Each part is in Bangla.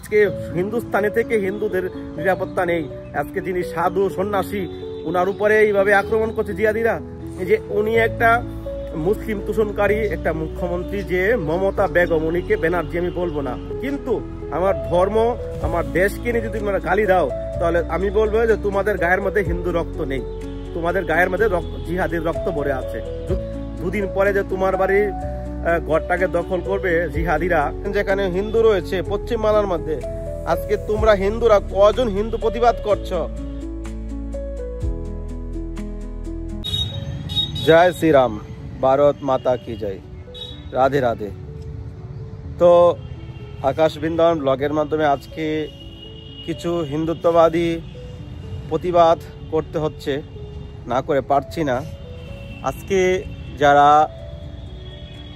আজকে হিন্দুস্তানে থেকে হিন্দুদের নিরাপত্তা নেই। আজকে যিনি সাধু সন্ন্যাসী উনার উপরে এইভাবে আক্রমণ করছে জিহাদিরা। এই যে উনি একটা মুসলিম তুষণকারী একটা মুখ্যমন্ত্রী, যে মমতা বেগম, উনিকে ব্যানার্জি আমি বলবো না, কিন্তু আমার ধর্ম আমার দেশকে নিয়ে যদি তোমরা গালি দাও তাহলে আমি বলবো যে তোমাদের গায়ের মধ্যে হিন্দু রক্ত নেই, তোমাদের গায়ের মধ্যে জিহাদির রক্ত ভরে আছে। দুদিন পরে যে তোমার বাড়ির ঘরটাকে দখল করবে জিহাদিরা, যেখানে হিন্দু রয়েছে পশ্চিমবাংলার মধ্যে, আজকে তোমরা হিন্দুরা কজন হিন্দু প্রতিবাদ করছো? জয় শ্রীরাম, ভারত মাতা কি জয়, রাধে রাধে। তো আকাশ বৃন্দাবন ব্লগের মাধ্যমে আজকে কিছু হিন্দুত্ববাদী প্রতিবাদ করতে হচ্ছে, না করে পারছি না। আজকে যারা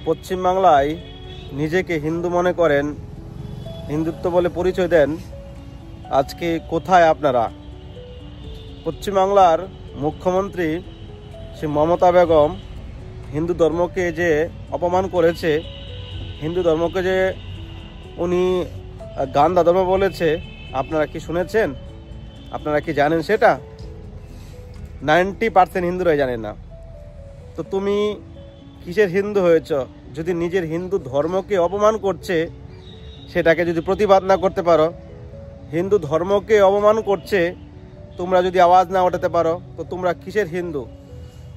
পশ্চিমবাংলায় নিজেকে হিন্দু মনে করেন, হিন্দুত্ব বলে পরিচয় দেন, আজকে কোথায় আপনারা? পশ্চিমবাংলার মুখ্যমন্ত্রী সে মমতা বেগম হিন্দু ধর্মকে যে অপমান করেছে, হিন্দু ধর্মকে যে উনি গান্ধা ধর্ম বলেছে, আপনারা কি শুনেছেন? আপনারা কি জানেন সেটা? 90% হিন্দুরাই জানেন না। তো তুমি কিসের হিন্দু হয়েছ? যদি নিজের হিন্দু ধর্মকে অপমান করছে সেটাকে যদি প্রতিবাদ না করতে পারো, হিন্দু ধর্মকে অপমান করছে তোমরা যদি আওয়াজ না ওঠাতে পারো, তো তোমরা কিসের হিন্দু?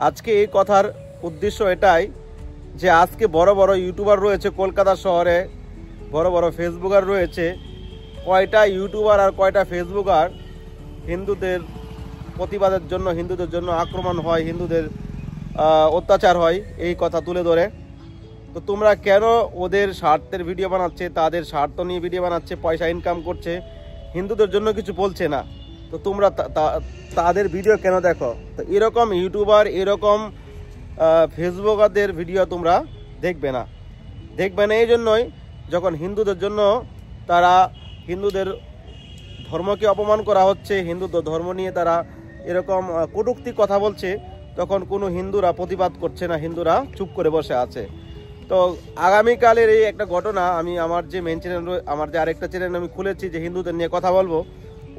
আজকে এই কথার উদ্দেশ্য এটাই যে আজকে বড় বড় ইউটিউবার রয়েছে কলকাতা শহরে, বড় বড় ফেসবুকার রয়েছে, কয়টা ইউটিউবার আর কয়টা ফেসবুকার হিন্দুদের প্রতিবাদের জন্য, হিন্দুদের জন্য আক্রমণ হয়, হিন্দুদের অত্যাচার হয়, এই কথা তুলে ধরে। তো তোমরা কেন ওদের স্বার্থের ভিডিও বানাচ্ছে, তাদের স্বার্থ নিয়ে ভিডিও বানাচ্ছে, পয়সা ইনকাম করছে, হিন্দুদের জন্য কিছু বলছে না, তো তোমরা তাদের ভিডিও কেন দেখো? তো এরকম ইউটিউবার, এরকম ফেসবুকারদের ভিডিও তোমরা দেখবে না। এই জন্যই যখন হিন্দুদের জন্য তারা হিন্দুদের ধর্মকে অপমান করা হচ্ছে, হিন্দু ধর্ম নিয়ে তারা এরকম কটূক্তি কথা বলছে, তখন কোনো হিন্দুরা প্রতিবাদ করছে না, হিন্দুরা চুপ করে বসে আছে। তো আগামীকালের এই একটা ঘটনা, আমি আমার যে মেন চ্যানেল, আমার যে আরেকটা চ্যানেল আমি খুলেছি যে হিন্দুদের নিয়ে কথা বলবো,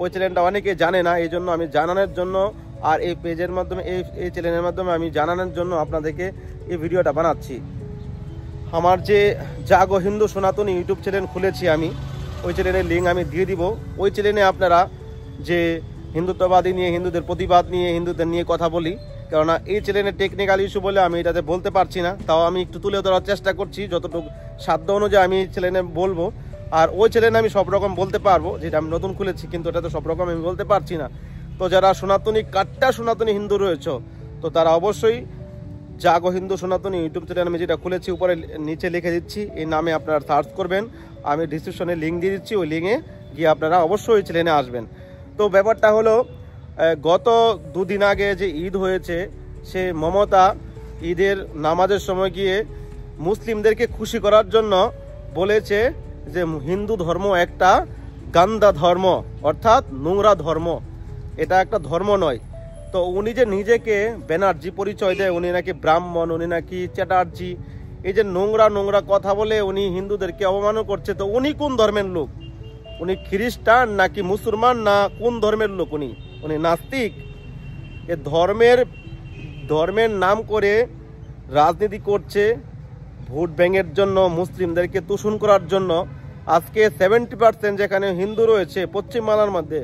ওই চ্যানেলটা অনেকে জানে না, এই জন্য আমি জানানোর জন্য, আর এই পেজের মাধ্যমে, এই চ্যানেলের মাধ্যমে আমি জানানোর জন্য আপনাদেরকে এই ভিডিওটা বানাচ্ছি। আমার যে জাগো হিন্দু সনাতনী ইউটিউব চ্যানেল খুলেছি আমি, ওই চ্যানেলের লিঙ্ক আমি দিয়ে দিব। ওই চ্যানেলে আপনারা যে হিন্দুত্ববাদী নিয়ে, হিন্দুদের প্রতিবাদ নিয়ে, হিন্দুদের নিয়ে কথা বলি, কেননা এই চ্যানেলের টেকনিক্যাল ইস্যু বলে আমি এটাতে বলতে পারছি না, তাও আমি একটু তুলে ধরার চেষ্টা করছি, যতটুকু সাধ্য অনুযায়ী আমি এই চ্যানেলে বলবো। আর ওই চ্যানেলে আমি সব রকম বলতে পারবো, যেটা আমি নতুন খুলেছি, কিন্তু এটা তো সব রকম আমি বলতে পারছি না। তো যারা সনাতনী, কাট্টা সনাতনী হিন্দু রয়েছে, তো তারা অবশ্যই জাগো হিন্দু সনাতনী ইউটিউব চ্যানেল আমি যেটা খুলেছি, উপরে নিচে লিখে দিচ্ছি, এই নামে আপনারা সার্চ করবেন, আমি ডিসক্রিপশনে লিঙ্ক দিয়ে দিচ্ছি, ওই লিঙ্কে গিয়ে আপনারা অবশ্যই ওই চ্যানেলে আসবেন। তো ব্যাপারটা হলো, গত দুদিন আগে যে ঈদ হয়েছে, সে মমতা ঈদের নামাজের সময় গিয়ে মুসলিমদেরকে খুশি করার জন্য বলেছে যে হিন্দু ধর্ম একটা গান্দা ধর্ম, অর্থাৎ নোংরা ধর্ম, এটা একটা ধর্ম নয়। তো উনি যে নিজেকে ব্যানার্জি পরিচয় দেয়, উনি নাকি ব্রাহ্মণ, উনি নাকি চ্যাটার্জি, এই যে নোংরা নোংরা কথা বলে উনি হিন্দুদেরকে অপমান করছে। তো উনি কোন ধর্মের লোক? উনি খ্রিস্টান নাকি মুসলমান, না কোন ধর্মের লোক? উনি নাস্তিক। এ ধর্মের নাম করে রাজনীতি করছে, ভোট ব্যাংকের জন্য, মুসলিমদেরকে তুষণ করার জন্য। আজকে 70% যেখানে হিন্দু রয়েছে পশ্চিমবাংলার মধ্যে,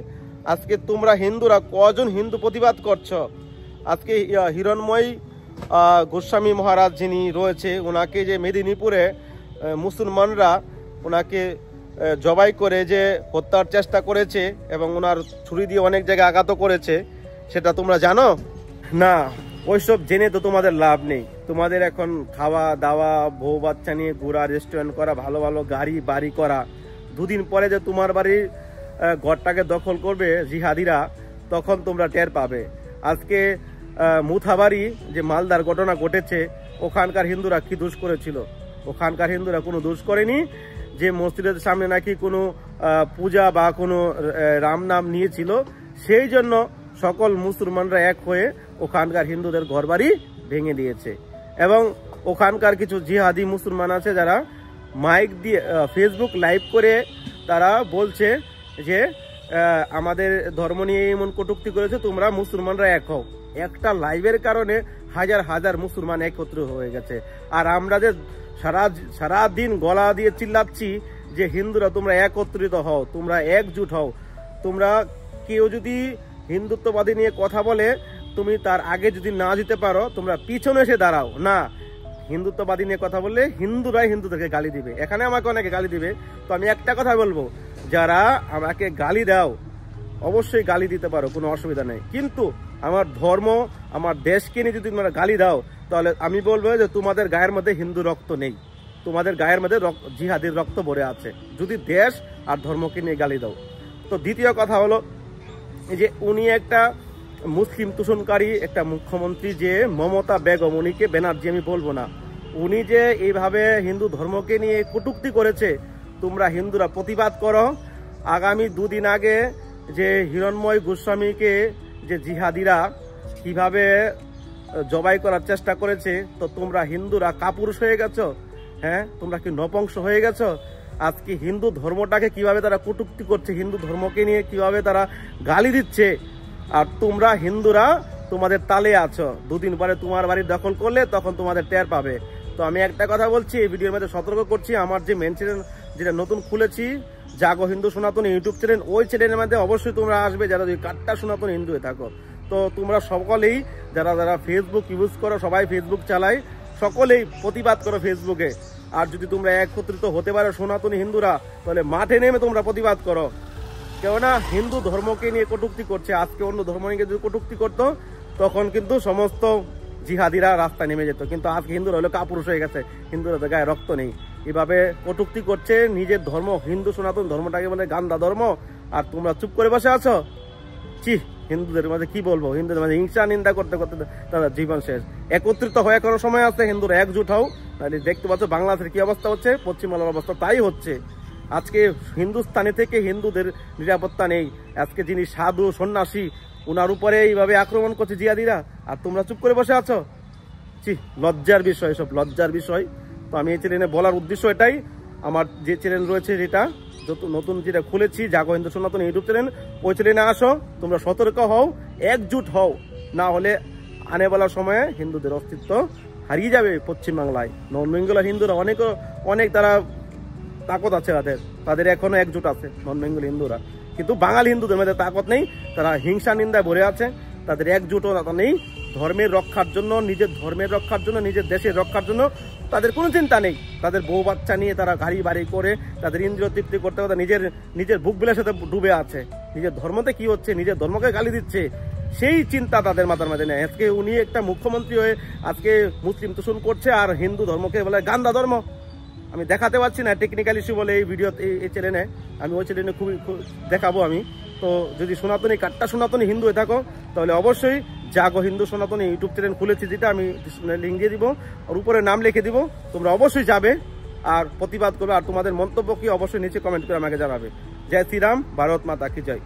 আজকে তোমরা হিন্দুরা কজন হিন্দু প্রতিবাদ করছো? আজকে হিরণময় গোস্বামী মহারাজ যিনি রয়েছে, ওনাকে যে মেদিনীপুরে মুসলমানরা ওনাকে জবাই করে যে হত্যার চেষ্টা করেছে এবং ওনার ছুরি দিয়ে অনেক জায়গায় আঘাত করেছে, সেটা তোমরা জানো না? ওইসব জেনে তো তোমাদের লাভ নেই। তোমাদের এখন খাওয়া দাওয়া, বউ বাচ্চা নিয়ে ঘোরা, রেস্টুরেন্ট করা, ভালো ভালো গাড়ি বাড়ি করা। দুদিন পরে যে তোমার বাড়ির ঘরটাকে দখল করবে জিহাদিরা, তখন তোমরা টের পাবে। আজকে মুথাবাড়ি যে মালদার ঘটনা ঘটেছে, ওখানকার হিন্দুরা কি দোষ করেছিল? ওখানকার হিন্দুরা কোনো দোষ করেনি। যে মসজিদের সামনে নাকি কোনো পূজা বা কোনো রাম নাম নিয়েছিল, সেই জন্য সকল মুসলমানরা এক হয়ে ওখানকার হিন্দুদের ঘরবাড়ি ভেঙে দিয়েছে। এবং ওখানকার কিছু জিহাদি মুসলমান আছে যারা মাইক দিয়ে ফেসবুক লাইভ করে তারা বলছে যে আমাদের ধর্ম নিয়ে এমন কটূক্তি করেছে, তোমরা মুসলমানরা এক হও। একটা লাইভের কারণে হাজার হাজার মুসলমান একত্র হয়ে গেছে। আর আমরা যে সারা দিন গলা দিয়ে চিল্লাচ্ছি যে হিন্দুরা তোমরা একত্রিত হও, তোমরা একজুট হও। তোমরা কেউ যদি হিন্দুত্ববাদী নিয়ে কথা বলে, তুমি তার আগে যদি না দিতে পারো, তোমরা পিছনে এসে দাঁড়াও না। হিন্দুত্ববাদী নিয়ে কথা বললে হিন্দুরাই হিন্দুদেরকে গালি দিবে। এখানে আমাকে অনেকে গালি দিবে, তো আমি একটা কথা বলবো, যারা আমাকে গালি দাও অবশ্যই গালি দিতে পারো, কোনো অসুবিধা নেই। কিন্তু আমার ধর্ম, আমার দেশকে নিয়ে যদি তোমরা গালি দাও, তাহলে আমি বলবো যে তোমাদের গায়ের মধ্যে হিন্দু রক্ত নেই, তোমাদের গায়ের মধ্যে জিহাদির রক্ত ভরে আছে, যদি দেশ আর ধর্মকে নিয়ে গালি দাও। তো দ্বিতীয় কথা হলো যে উনি একটা মুসলিম তুষণকারী একটা মুখ্যমন্ত্রী, যে মমতা বেগম, উনিকে ব্যানার্জি আমি বলবো না, উনি যে এইভাবে হিন্দু ধর্মকে নিয়ে কটূক্তি করেছে, তোমরা হিন্দুরা প্রতিবাদ করো। আগামী 2 দিন আগে যে হিরণময় গোস্বামীকে যে জিহাদিরা কিভাবে জবাই করার চেষ্টা করেছে, তো তোমরা হিন্দুরা কাপুরুষ হয়ে গেছো। হ্যাঁ, তোমরা কি নপুংস হয়ে গেছো? আজকে হিন্দু ধর্মটাকে কিভাবে তারা কটূক্তি করছে, হিন্দু ধর্মকে নিয়ে কিভাবে তারা গালি দিচ্ছে, আর তোমরা হিন্দুরা তোমাদের তালে আছো। 2 দিন পরে তোমার বাড়ি দখল করলে তখন তোমাদের টের পাবে। তো আমি একটা কথা বলছি, এই ভিডিওর মধ্যে সতর্ক করছি, আমার যে মেন চ্যানেল যেটা নতুন খুলেছি জাগো হিন্দু সনাতন ইউটিউব চ্যানেল, ওই চ্যানেলের মধ্যে অবশ্যই তোমরা আসবে যারা যদি কাট্টা সনাতন হিন্দু হয়ে থাকো। তো তোমরা সকলেই যারা যারা ফেসবুক ইউজ করো, সবাই ফেসবুক চালায়, সকলেই প্রতিবাদ করো ফেসবুকে। আর যদি তোমরা একত্রিত হতে পারো সনাতনী হিন্দুরা, তাহলে মাঠে নেমে তোমরা প্রতিবাদ করো। কেননা হিন্দু ধর্মকে নিয়ে কটূক্তি করছে, আজকে অন্য ধর্ম নিয়ে যদি কটূক্তি করতো তখন কিন্তু সমস্ত জিহাদিরা রাস্তায় নেমে যেত। কিন্তু আজকে হিন্দুরা হলো কাপুরুষ হয়ে গেছে, হিন্দুরা গায়ে রক্ত নেই, এভাবে কটূক্তি করছে নিজের ধর্ম, হিন্দু সনাতন ধর্মটাকে বলে গান্দা ধর্ম, আর তোমরা চুপ করে বসে আছো। চি, হিন্দুদের মাঝে কি বলবো, হিন্দুদের মাঝে হিংসা নিন্দা করতে করতে তাদের জীবন শেষ। একত্রিত হয়ে এখনো সময় আছে, হিন্দুরা একজুট হও। তাহলে দেখতে পাচ্ছ বাংলাদেশের কি অবস্থা হচ্ছে, পশ্চিমবাংলার অবস্থা তাই হচ্ছে। আজকে হিন্দুস্তানি থেকে হিন্দুদের নিরাপত্তা নেই। আজকে যিনি সাধু সন্ন্যাসী, ওনার উপরে এইভাবে আক্রমণ করছে জিহাদিরা, আর তোমরা চুপ করে বসে আছো। চি, লজ্জার বিষয়, সব লজ্জার বিষয়। তো আমি এই চ্যানেলে বলার উদ্দেশ্য এটাই, আমার যে চ্যানেল রয়েছে, যেটা নতুন যেটা খুলেছি জাগো হিন্দু সনাতন ইউটিউব চ্যানেল, ওই চ্যানেলে আসো, তোমরা সতর্ক হও, একজুট হও, না হলে আনে বলার সময়ে হিন্দুদের অস্তিত্ব হারিয়ে যাবে পশ্চিমবাংলায়। নন বেঙ্গলের হিন্দুরা অনেক তারা তাকত আছে, তাদের এখনো একজুট আছে নন বেঙ্গল হিন্দুরা, কিন্তু বাঙালি হিন্দুদের মধ্যে তাকত নেই, তারা হিংসা নিন্দায় ভরে আছে, তাদের একজুটও নেই। ধর্মের রক্ষার জন্য, নিজের ধর্মের রক্ষার জন্য, নিজের দেশের রক্ষার জন্য তাদের কোনো চিন্তা নেই। তাদের বউ বাচ্চা নিয়ে তারা গাড়ি বাড়ি করে তাদের ইন্দ্রিয় তৃপ্তি করতে করতে নিজের বুক বিলাসের সাথে ডুবে আছে। নিজের ধর্মতে কি হচ্ছে, নিজের ধর্মকে গালি দিচ্ছে, সেই চিন্তা তাদের মাথার মধ্যে নেই। আজকে উনি একটা মুখ্যমন্ত্রী হয়ে আজকে মুসলিম তোষণ করছে, আর হিন্দু ধর্মকে বলে গান্দা ধর্ম। আমি দেখাতে পারছি না, টেকনিক্যাল ইস্যু বলে এই ভিডিও এই চ্যানেলে, আমি ওই চ্যানেলে খুবই দেখাবো আমি। তো যদি সনাতনী কাট্টা সনাতনী হিন্দু হয়ে থাকো, তাহলে অবশ্যই জাগো হিন্দু সনাতনী ইউটিউব চ্যানেল খুলেছি, যেটা আমি লিঙ্ক দিয়ে দিব, আর উপরে নাম লিখে দিব, তোমরা অবশ্যই যাবে আর প্রতিবাদ করবে। আর তোমাদের মন্তব্য কি অবশ্যই নিচে কমেন্ট করে আমাকে জানাবে। জয় শ্রীরাম, ভারত মাতা কি জয়।